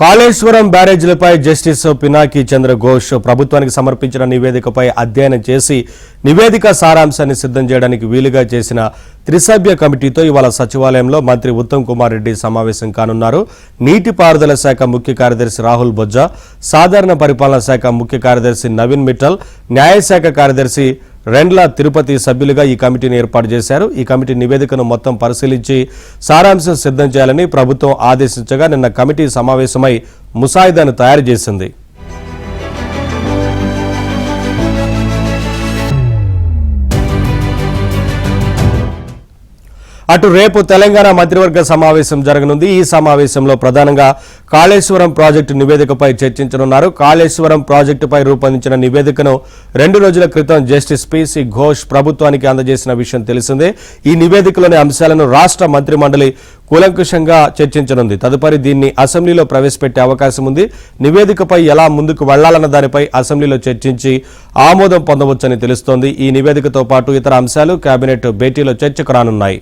Kaleshwaram బ్యారేజీలపై justice Pinaki చంద్ర ఘోష్ ప్రభుత్వానికి సమర్పించిన నివేదికపై అధ్యయనం చేసి నివేదిక సారాంశాన్ని సిద్ధం చేయడానికి వీలుగా చేసిన త్రిసభ్య కమిటీతో ఇవాళ సచివాలయంలో మంత్రి ఉత్తమ్ కుమార్ రెడ్డి సమావేశం కానున్నారు. నీటిపారుదల శాఖ ముఖ్య కార్యదర్శి రాహుల్ బొజ్జా, సాధారణ పరిపాలనా శాఖ ముఖ్య కార్యదర్శి నవీన్ మిట్టల్, న్యాయశాఖ కార్యదర్శి రెండ్ల తిరుపతి సభ్యులుగా ఈ కమిటీని ఏర్పాటు చేశారు. ఈ కమిటీ నివేదికను మొత్తం పరిశీలించి సారాంశం సిద్ధం చేయాలని ప్రభుత్వం ఆదేశించగా నిన్న కమిటీ సమావేశమై ముసాయిదాను తయారు చేసింది. అటు రేపు తెలంగాణ మంత్రివర్గ సమావేశం జరగనుంది. ఈ సమావేశంలో ప్రధానంగా కాళేశ్వరం ప్రాజెక్టు నివేదికపై చర్చించనున్నారు. కాళేశ్వరం ప్రాజెక్టుపై రూపొందించిన నివేదికను 2 రోజుల క్రితం జస్టిస్ పిసి ఘోష్ ప్రభుత్వానికి అందజేసిన విషయం తెలిసిందే. ఈ నివేదికలోని అంశాలను రాష్ట్ర మంత్రిమండలి కూలంకషంగా చర్చించనుంది. తదుపరి దీన్ని అసెంబ్లీలో ప్రవేశపెట్టే అవకాశం ఉంది. నివేదికపై ఎలా ముందుకు వెళ్లాలన్న దానిపై అసెంబ్లీలో చర్చించి ఆమోదం పొందవచ్చని తెలుస్తోంది. ఈ నివేదికతో పాటు ఇతర అంశాలు కేబినెట్ భేటీలో చర్చకు రానున్నాయి.